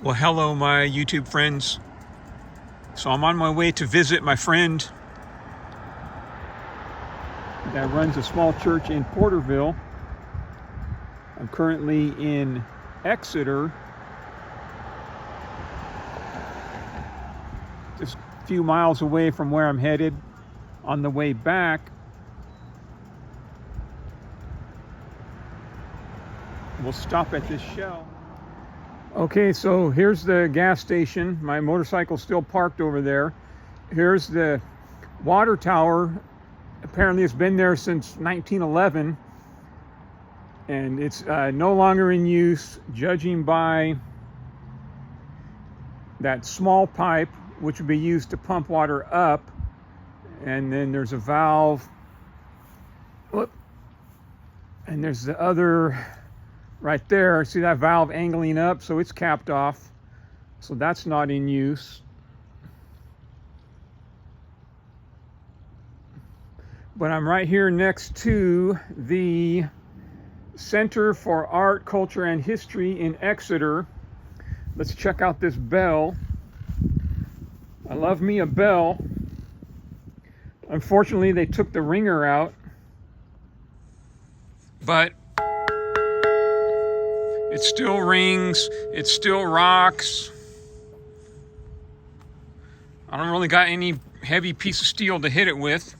Well, hello, my YouTube friends. So I'm on my way to visit my friend that runs a small church in Porterville. I'm currently in Exeter, just a few miles away from where I'm headed. On the way back, we'll stop at this Shell. Okay, so here's the gas station. My motorcycle's still parked over there. Here's the water tower. Apparently it's been there since 1911, and it's no longer in use, judging by that small pipe which would be used to pump water up, and then there's a valve. Whoop. And there's the other right there. See that valve angling up? So it's capped off. So that's not in use. But I'm right here next to the Center for Art, Culture, and History in Exeter. Let's check out this bell. I love me a bell. Unfortunately, they took the ringer out. But it still rings, it still rocks. I don't really got any heavy piece of steel to hit it with.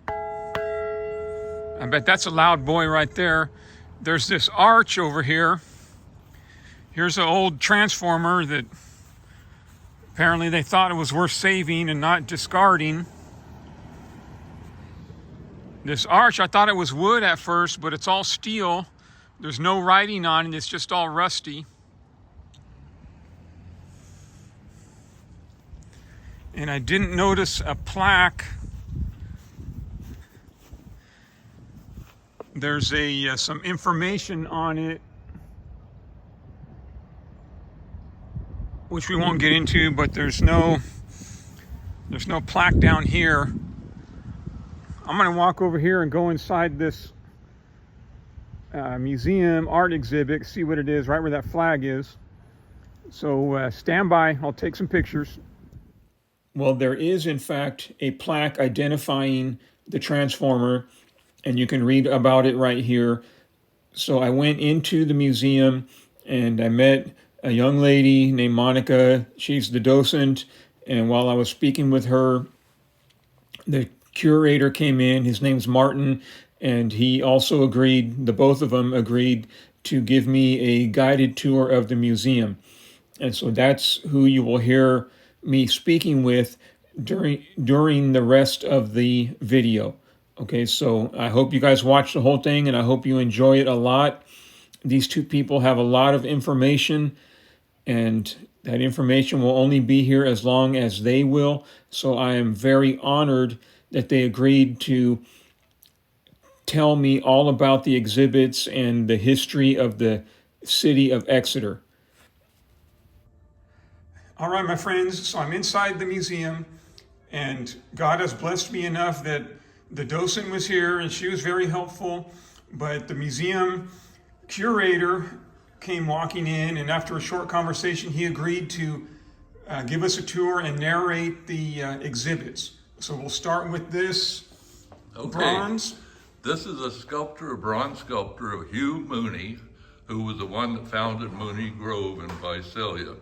I bet that's a loud boy right there. There's this arch over here. Here's an old transformer that apparently they thought it was worth saving and not discarding. This arch, I thought it was wood at first, but it's all steel. There's no writing on it, it's just all rusty. And I didn't notice a plaque. There's some information on it, which we won't get into, but there's no plaque down here. I'm gonna walk over here and go inside this museum art exhibit, see what it is, right where that flag is. So stand by, I'll take some pictures. Well, there is in fact a plaque identifying the transformer, and you can read about it right here. So I went into the museum and I met a young lady named Monica. She's the docent, and while I was speaking with her, the curator came in. His name's Martin, and he also agreed, the both of them agreed to give me a guided tour of the museum. And so that's who you will hear me speaking with during the rest of the video. Okay, so I hope you guys watch the whole thing, and I hope you enjoy it a lot. These two people have a lot of information, and that information will only be here as long as they will. So I am very honored that they agreed to tell me all about the exhibits and the history of the city of Exeter. All right, my friends, so I'm inside the museum, and God has blessed me enough that the docent was here and she was very helpful, but the museum curator came walking in, and after a short conversation, he agreed to give us a tour and narrate the exhibits. So we'll start with this bronze. This is a bronze sculpture of Hugh Mooney, who was the one that founded Mooney Grove in Visalia.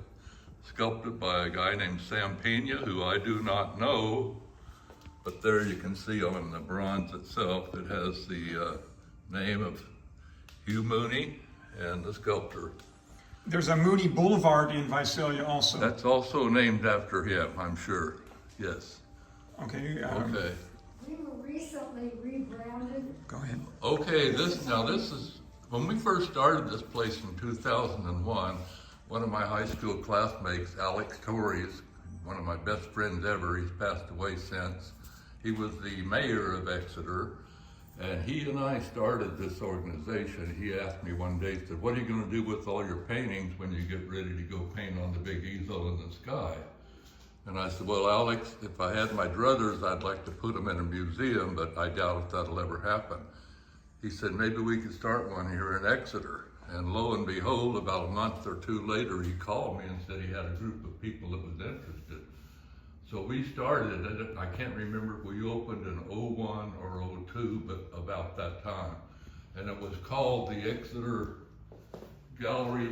Sculpted by a guy named Sam Pena, who I do not know, but there you can see on the bronze itself, it has the name of Hugh Mooney and the sculptor. There's a Mooney Boulevard in Visalia also. That's also named after him, I'm sure. Yes. Okay. Okay. We were recently rebranded. Go ahead. Okay, this is, when we first started this place in 2001, one of my high school classmates, Alex Torres, one of my best friends ever, he's passed away since. He was the mayor of Exeter, and he and I started this organization. He asked me one day, he said, "What are you going to do with all your paintings when you get ready to go paint on the big easel in the sky?" And I said, "Well, Alex, if I had my druthers, I'd like to put them in a museum, but I doubt if that'll ever happen." He said, "Maybe we could start one here in Exeter." And lo and behold, about a month or two later, he called me and said he had a group of people that was interested. So we started it. I can't remember if we opened in '01 or '02, but about that time. And it was called the Exeter Gallery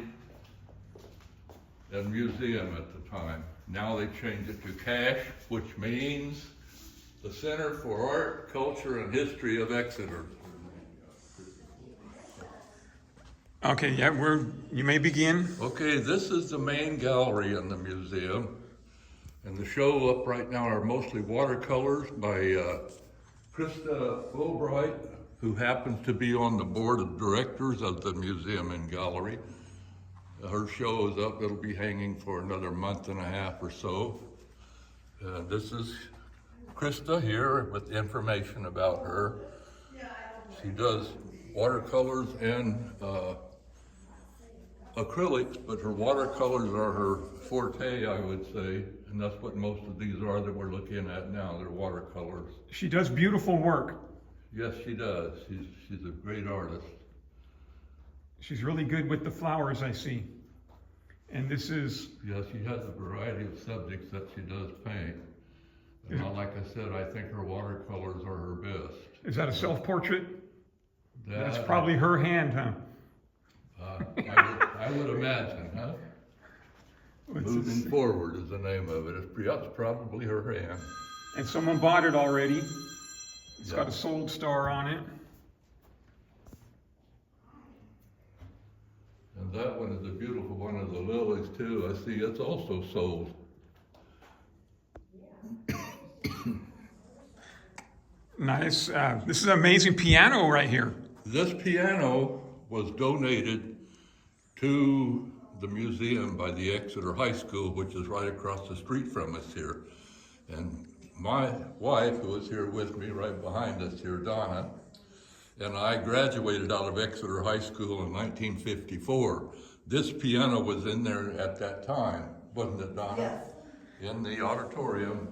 and Museum at the time. Now they changed it to CASH, which means the Center for Art, Culture, and History of Exeter. Okay, yeah, you may begin. Okay, this is the main gallery in the museum. And the show up right now are mostly watercolors by Krista Fulbright, who happens to be on the board of directors of the museum and gallery. Her show is up, it'll be hanging for another month and a half or so. This is Krista here with information about her. She does watercolors and acrylics, but her watercolors are her forte, I would say, and that's what most of these are that we're looking at now, they're watercolors. She does beautiful work. Yes, she does. She's a great artist. She's really good with the flowers, I see. And this is... Yes, she has a variety of subjects that she does paint. And like I said, I think her watercolors are her best. Is that a self-portrait? That's probably her hand, huh? I would imagine, huh? Moving Forward is the name of it. That's probably her hand. And someone bought it already. It's Yeah. got a sold star on it. And that one is a beautiful one of the lilies too. I see it's also sold. Nice. This is an amazing piano right here. This piano was donated to the museum by the Exeter High School, which is right across the street from us here. And my wife, who is here with me right behind us here, Donna, and I graduated out of Exeter High School in 1954. This piano was in there at that time, wasn't it, Donna? Yes. In the auditorium.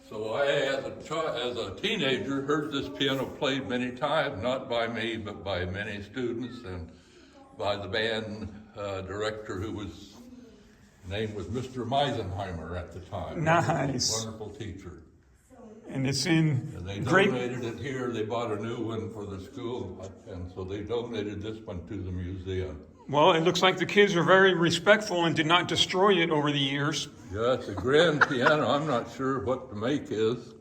So I, as a teenager, heard this piano played many times, not by me, but by many students and by the band director who was, name was Mr. Meisenheimer at the time. Nice. Wonderful teacher. And it's in And they great... donated it here. They bought a new one for the school, and so they donated this one to the museum. Well, it looks like the kids were very respectful and did not destroy it over the years. Yeah, it's a grand piano. I'm not sure what the make is.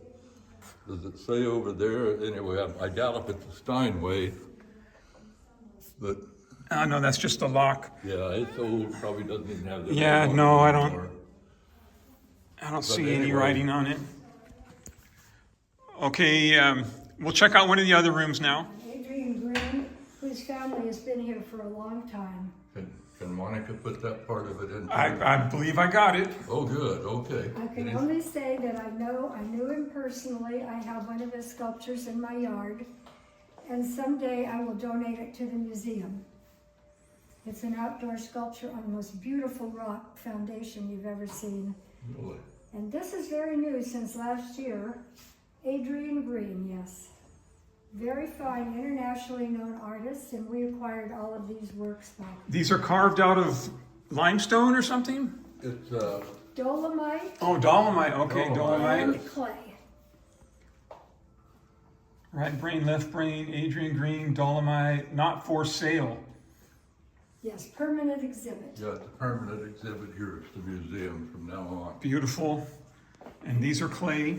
Does it say over there? Anyway, I doubt if it's a Steinway. But No, that's just a lock. yeah, it's old. Probably doesn't even have the. Yeah, name no, on it I don't- anymore. I don't see any anyway. writing on it. Okay, we'll check out one of the other rooms now. Adrian Green, whose family has been here for a long time. Can Monica put that part of it in? I believe I got it. Oh, good. Okay. I can only say that I knew him personally. I have one of his sculptures in my yard, and someday I will donate it to the museum. It's an outdoor sculpture on the most beautiful rock foundation you've ever seen. Really? And this is very new since last year. Adrian Green, yes. Very fine, internationally known artist, and we acquired all of these works back. These are carved out of limestone or something? It's Dolomite Oh, dolomite. Okay, dolomite. and clay. Right brain, left brain, Adrian Green, dolomite, not for sale. Yes, permanent exhibit. yeah, it's a permanent exhibit here at the museum from now on. Beautiful. And these are clay.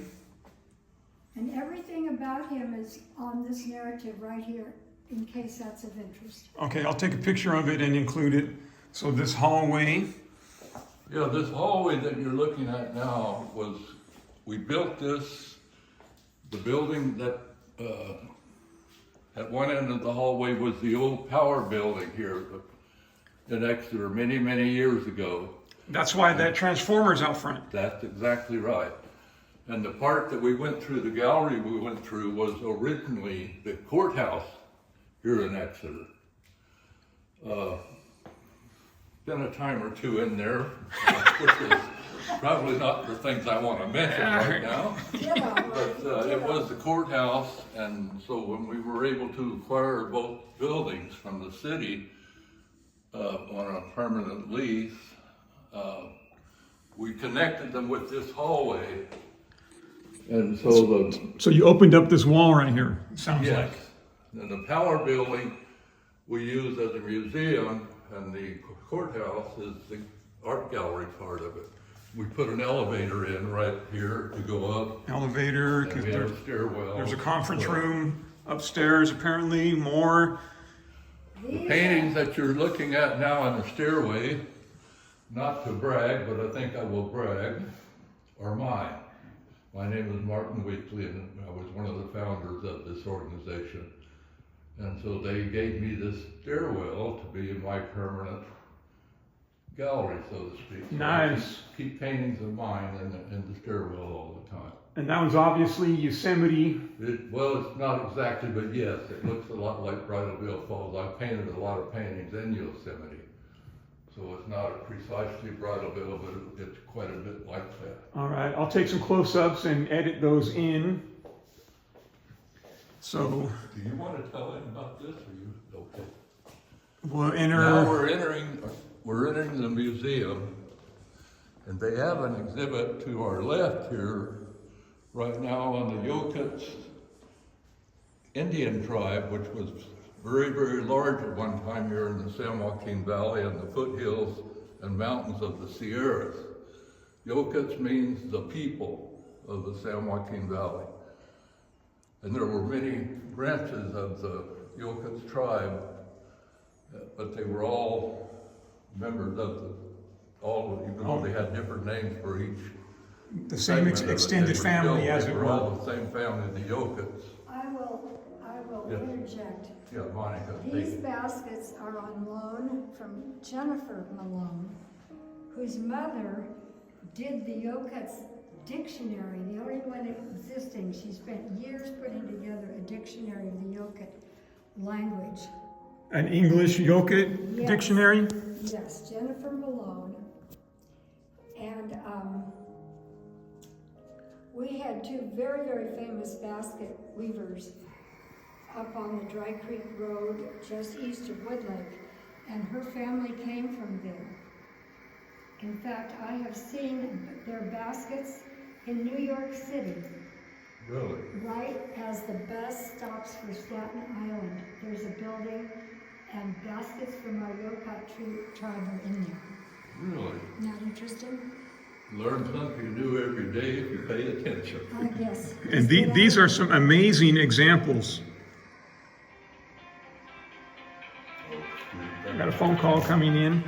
And everything about him is on this narrative right here, in case that's of interest. Okay, I'll take a picture of it and include it. So this hallway, Yeah, this hallway that you're looking at now we built this, the building that, at one end of the hallway was the old power building here in Exeter many, many years ago. that's why that transformer's out front. That's exactly right. And the part that we went through, the gallery we went through, was originally the courthouse here in Exeter. Been a time or two in there, which is Probably not the things I want to mention right now. Yeah, But it was the courthouse, and so when we were able to acquire both buildings from the city on a permanent lease, we connected them with this hallway. And so So you opened up this wall right here, it sounds yes, like. and the power building we use as a museum, and the courthouse is the art gallery part of it. We put an elevator in right here to go up, Elevator, and because we have a stairwell. there's a conference room upstairs apparently, more. The paintings that you're looking at now on the stairway, not to brag, but I think I will brag, are mine. My name is Martin Weekly, and I was one of the founders of this organization. And so they gave me this stairwell to be in my permanent gallery, so to speak. So Nice. I keep paintings of mine in the stairwell all the time. And that was obviously Yosemite. Well, it's not exactly, but yes, it looks a lot like Bridalveil Falls. I painted a lot of paintings in Yosemite. So it's not precisely Bridalveil, but it's quite a bit like that. All right, I'll take some close-ups and edit those in. So Do you want to tell him about this, or you, okay? we'll enter. Now we're entering the museum, and they have an exhibit to our left here, right now on the Yokuts Indian tribe, which was very, very large at one time here in the San Joaquin Valley and the foothills and mountains of the Sierras. Yokuts means the people of the San Joaquin Valley. And there were many branches of the Yokuts tribe, but they were all members of even though they had different names for each. The same extended family as it were. were. All the same family, the Yokuts. I will Yes. interject. Yeah, Monica. These baskets are on loan from Jennifer Malone, whose mother did the Yokuts dictionary, the only one existing. She spent years putting together a dictionary of the Yokut language. An English Yokut Yes. dictionary. Yes, Jennifer Malone. And we had two very, very famous basket weavers up on the Dry Creek Road just east of Woodlake, and her family came from there. In fact, I have seen their baskets in New York City, Really? right as the bus stops for Staten Island. There's a building, and baskets from our Yokut tribe are in there. Really? Not interesting? Learn something new every day if you pay attention. I guess. And these are some amazing examples. I got a phone call coming in.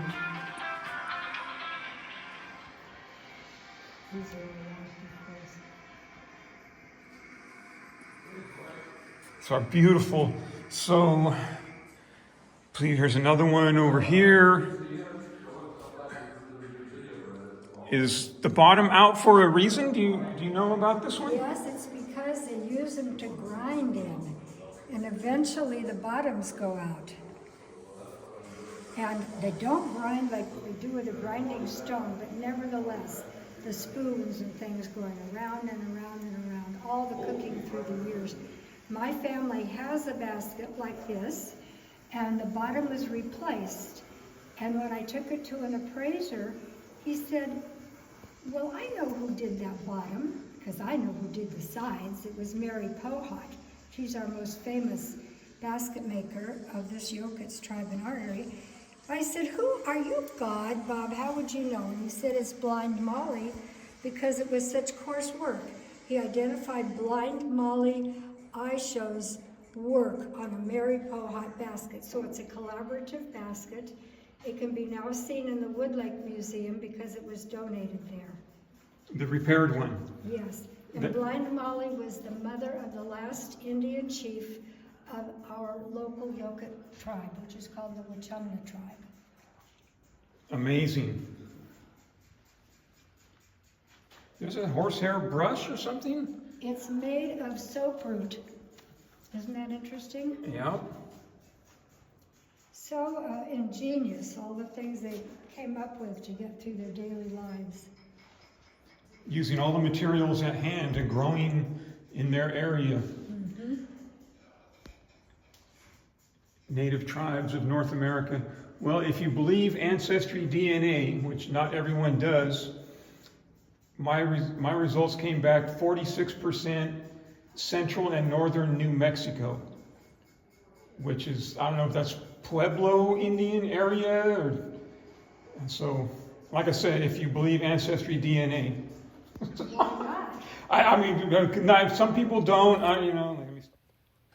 These are of course. It's our beautiful. So, please, here's another one over here. Is the bottom out for a reason? Do you know about this one? Yes, it's because they use them to grind in, and eventually the bottoms go out. And they don't grind like we do with a grinding stone, but nevertheless, the spoons and things going around and around and around, all the cooking through the years. My family has a basket like this, and the bottom was replaced. And when I took it to an appraiser, he said, well, I know who did that bottom, because I know who did the sides. It was Mary Pohat. She's our most famous basket maker of this Yokuts tribe in our area. I said, who are you, God? Bob, how would you know? And he said, it's Blind Molly, because it was such coarse work. He identified Blind Molly Aisho's work on a Mary Pohat basket. So it's a collaborative basket. It can be now seen in the Woodlake Museum because it was donated there. The repaired one. Yes, and Blind Molly was the mother of the last Indian chief of our local Yokut tribe, which is called the Wachumna tribe. Amazing. There's a horsehair brush or something? It's made of soap root. Isn't that interesting? Yeah. So ingenious, all the things they came up with to get through their daily lives. using all the materials at hand and growing in their area. Native tribes of North America. Well, if you believe ancestry DNA, which not everyone does, my results came back 46% central and northern New Mexico, which is, I don't know if that's Pueblo Indian area, or, and so, like I said, if you believe ancestry DNA. I mean, some people don't,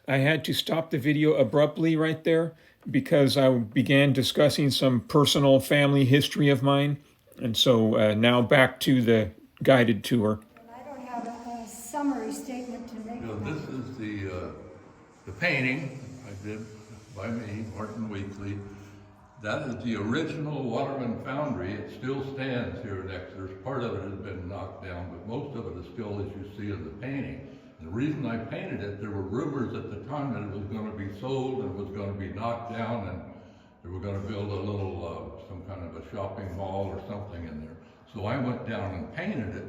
I had to stop the video abruptly right there because I began discussing some personal family history of mine. And so now back to the guided tour. And I don't have a summary statement to make. This is the painting I did by me, Martin Weekly. That is the original Waterman Foundry. It still stands here at Exeter. Part of it has been knocked down, but most of it is still as you see in the painting. The reason I painted it, there were rumors at the time that it was going to be sold and it was going to be knocked down and they were going to build a little, some kind of a shopping mall or something in there. So I went down and painted it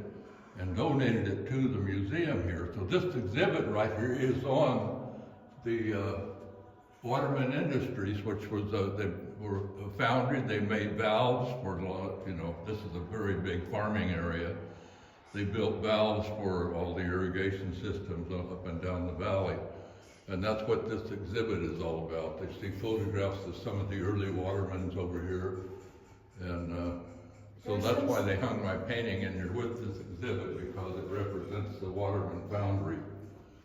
and donated it to the museum here. So this exhibit right here is on the Waterman Industries, which was, they were a foundry. They made valves for, this is a very big farming area. They built valves for all the irrigation systems up and down the valley. And that's what this exhibit is all about. They see photographs of some of the early watermans over here. And so that's why they hung my painting in here with this exhibit, because it represents the Waterman Foundry,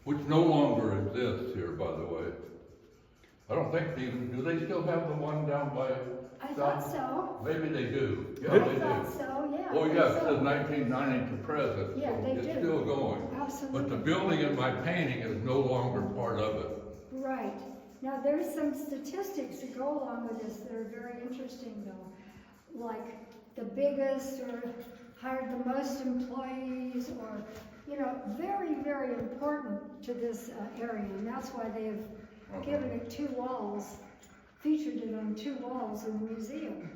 which no longer exists here, by the way. I don't think they even, do they still have the one down by? I thought so. Maybe they do. Yeah, I they thought do. so, yeah. Oh yeah, it says 1990 to present. Yeah, so they it's do. still going. Absolutely. But the building in my painting is no longer part of it. Right. Now, there's some statistics that go along with this that are very interesting, though. Like the biggest, or hired the most employees, or, very, very important to this area. And that's why they have given it 2 walls, featured it on 2 walls in the museum.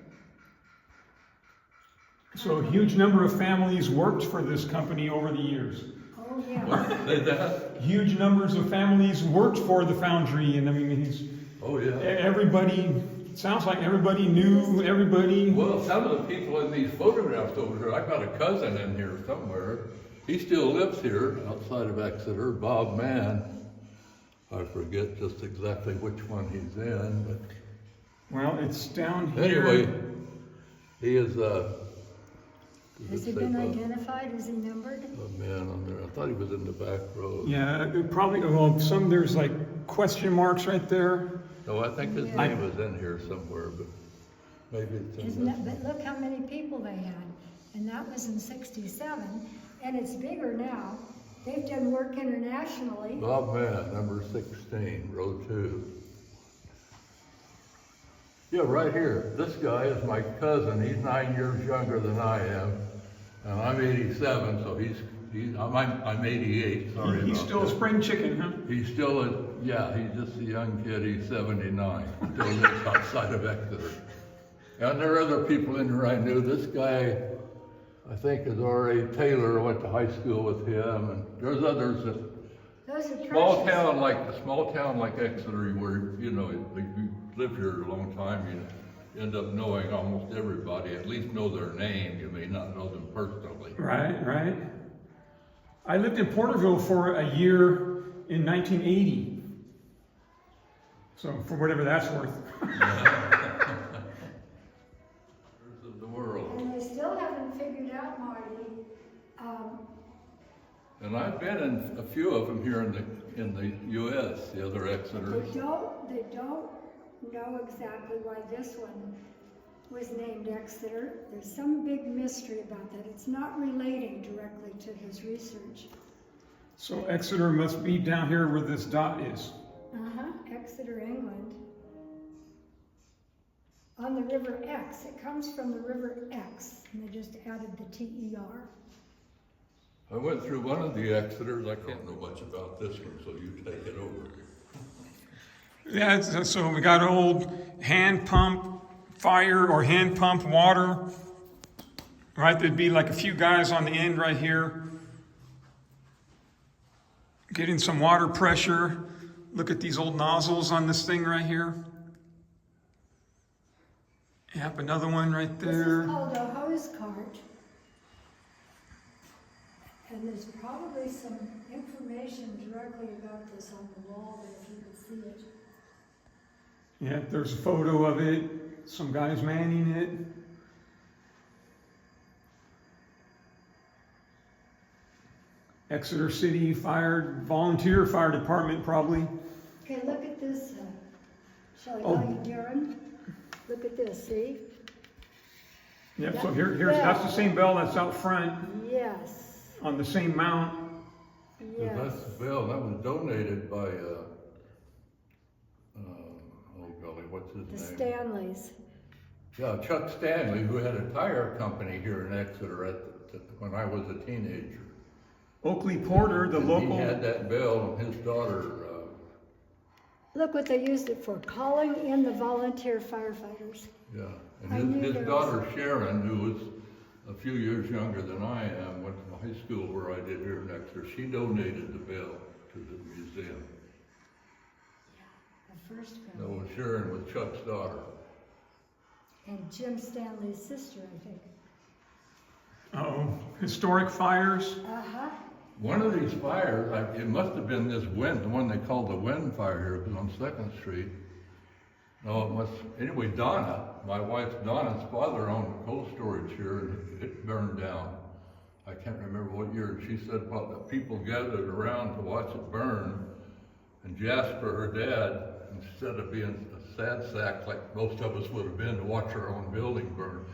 So a huge number of families worked for this company over the years. Oh, yeah. What? Say that? Huge numbers of families worked for the foundry, and I mean, Oh yeah. everybody, it sounds like everybody knew everybody. Well, some of the people in these photographs over here, I've got a cousin in here somewhere. He still lives here outside of Exeter, Bob Mann. I forget just exactly which one he's in, but Well, it's down here. anyway, he is, Has he been identified? Is he numbered? a man on there. I thought he was in the back row. Yeah, probably, well, there's like question marks right there. No, I think his Yeah. name was in here somewhere, but maybe it's in Isn't this. that, but look how many people they had. And that was in '67, and it's bigger now. They've done work internationally. Bob Mann, number 16, row 2. Yeah, right here. This guy is my cousin. He's 9 years younger than I am, and I'm 87, so I'm 88. Sorry He's about still a that. spring chicken, huh? He's still he's just a young kid. He's 79. Still lives outside of Exeter. And there are other people in here I knew. This guy, I think, is R.A. Taylor. I went to high school with him, and there's others that Those are small precious. town like Exeter, where you live here a long time, you end up knowing almost everybody. At least know their name. You may not know them personally. Right. I lived in Porterville for a year in 1980. So, for whatever that's worth. The world. And they still haven't figured out, Marty. And I've been in a few of them here in the U.S. The other Exeters. They don't know exactly why this one was named Exeter. There's some big mystery about that. It's not relating directly to his research. So Exeter must be down here where this dot is. Exeter, England. On the River Exe. It comes from the River Exe, and they just added the T-E-R. I went through one of the Exeters. I can't know much about this one, so you take it over. Yeah, so we got old hand pump fire or hand pump water. Right, there'd be like a few guys on the end right here getting some water pressure. Look at these old nozzles on this thing right here. Yep, another one right This is there. called a hose cart. And there's probably some information directly about this on the wall there if you can see it. Yeah, there's a photo of it. Some guys manning it. Exeter City volunteer fire department probably. Okay, look at this. Shall I Oh. call you Darren? Look at this, see? Yep, so that's the same bell that's out front Yes, on the same mount. yes. That's the bell, that was donated by, oh golly, what's his The name? Stanleys. Yeah, Chuck Stanley, who had a tire company here in Exeter when I was a teenager. Oakley Porter, the And local. he had that bell, and his daughter, Look what they used it for, calling in the volunteer firefighters. yeah, I and knew his there daughter Sharon, who was a few years younger than I am, went to high school where I did here in Exeter. She donated the bell to the museum. The first No, girl. Sharon was Chuck's daughter. And Jim Stanley's sister, I think. Oh, historic fires. Uh-huh. One of these fires, it must have been this wind, the one they called the wind fire here, it was on 2nd Street. No, it must, anyway, Donna, my wife Donna's father owned a cold storage here, and it burned down. I can't remember what year. She said, well, the people gathered around to watch it burn, and Jasper, her dad, instead of being a sad sack like most of us would have been to watch our own building burn,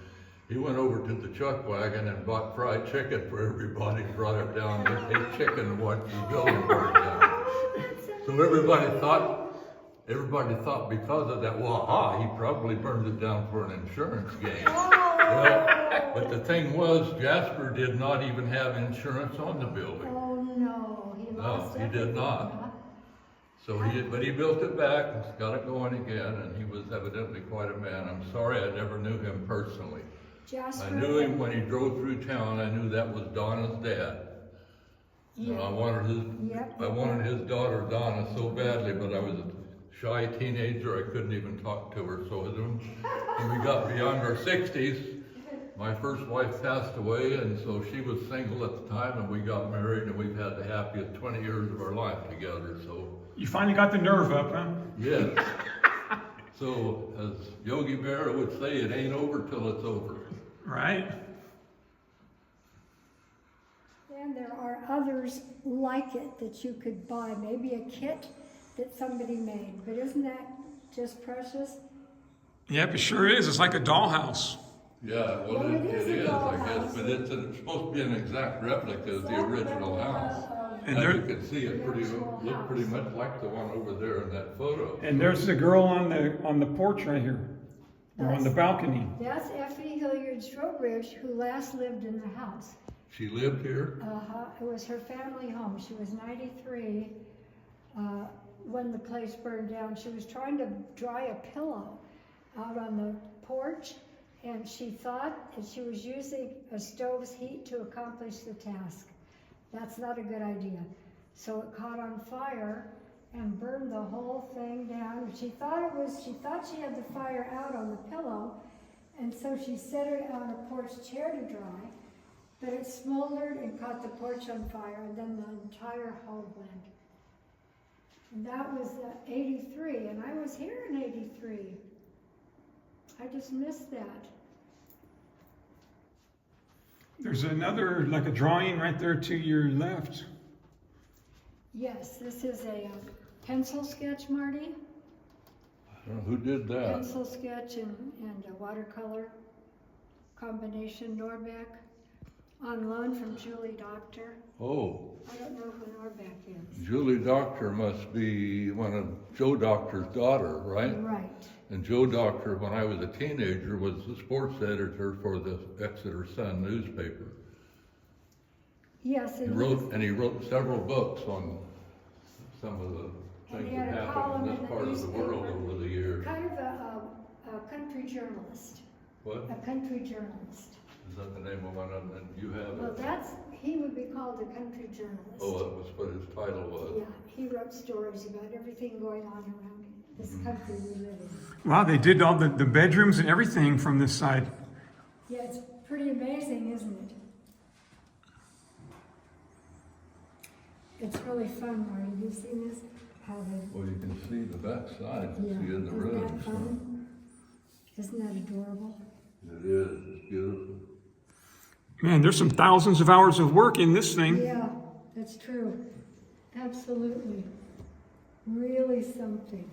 he went over to the chuck wagon and bought fried chicken for everybody, brought it down, and ate chicken and watched the building burn down. So everybody thought because of that, well, he probably burned it down for an insurance gain. Well, but the thing was, Jasper did not even have insurance on the building. Oh, no, he lost he did everything, not. huh? So but he built it back, and got it going again, and he was evidently quite a man. I'm sorry I never knew him personally. Jasper. I knew him when he drove through town. I knew that was Donna's dad. Yeah. And I wanted his daughter Donna so badly, but I was a shy teenager. I couldn't even talk to her. So when we got beyond our 60s, my first wife passed away, and so she was single at the time, and we got married, and we've had the happiest 20 years of our life together. So You finally got the nerve up, huh? yes. So as Yogi Berra would say, it ain't over till it's over. Right? And there are others like it that you could buy, maybe a kit that somebody made, but isn't that just precious? Yep, it sure is. It's like a dollhouse. Yeah, well, Well, it it is a is, I dollhouse. guess, but it's supposed to be an exact replica of the original house. And As there- you can see, it looked pretty much like the one over there in that photo. And there's the girl on the porch right here, or on the balcony. That's Effie Hilliard Strobridge, who last lived in the house. She lived here? It was her family home. She was 93 when the place burned down. She was trying to dry a pillow out on the porch, and she thought that she was using a stove's heat to accomplish the task. That's not a good idea. So it caught on fire and burned the whole thing down. She thought she had the fire out on the pillow, and so she set it on a porch chair to dry, but it smoldered and caught the porch on fire, and then the entire hall went. And that was 83, and I was here in 83. I just missed that. There's another, like a drawing right there to your left. Yes, this is a pencil sketch, Marty. I don't know who did that. Pencil sketch and a watercolor combination, Norbeck, on loan from Julie Doctor. Oh, I don't know who Norbeck is. Julie Doctor must be one of Joe Doctor's daughter, right? Right. And Joe Doctor, when I was a teenager, was the sports editor for the Exeter Sun newspaper. Yes, He and wrote several books on some of the And things he that had a happened column in in this the part of the world newspaper. over the years. kind of a country journalist. What? A country journalist. Is that the name of one of them? And you have Well, it? he would be called a country journalist. Oh, that was what his title was. Yeah, he wrote stories about everything going on around this country we live in. Wow, they did all the bedrooms and everything from this side. Yeah, it's pretty amazing, isn't it? It's really fun, Marty. You've seen this? How they, Well, you can see the back side, you yeah, can see in the isn't room. that fun? Isn't that adorable? It is, it's beautiful. Man, there's some thousands of hours of work in this thing. Yeah, that's true. Absolutely. Really something.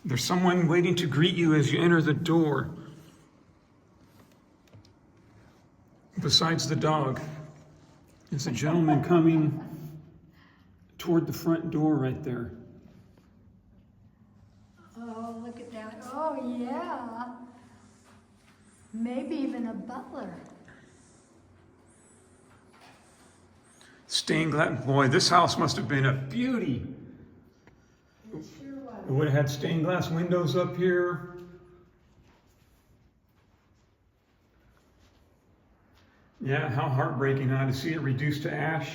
There's someone waiting to greet you as you enter the door. Besides the dog, there's a gentleman coming toward the front door right there. Oh, look at that. Oh, yeah. Maybe even a butler. Stained glass. Boy, this house must have been a beauty. It sure was. It would have had stained glass windows up here. Yeah, how heartbreaking, huh, to see it reduced to ash.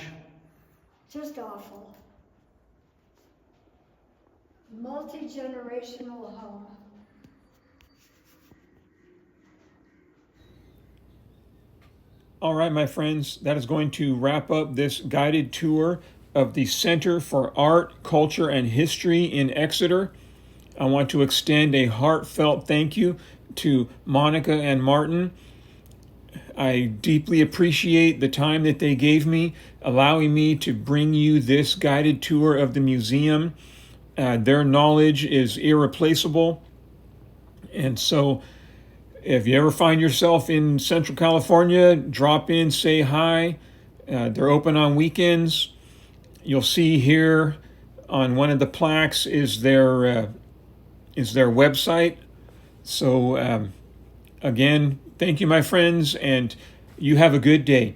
Just awful. Multi-generational home. All right, my friends, that is going to wrap up this guided tour of the Center for Art, Culture, and History in Exeter. I want to extend a heartfelt thank you to Monica and Martin. I deeply appreciate the time that they gave me, allowing me to bring you this guided tour of the museum. Their knowledge is irreplaceable. And so if you ever find yourself in Central California, drop in, say hi. They're open on weekends. You'll see here on one of the plaques is their website. So again, thank you, my friends, and you have a good day.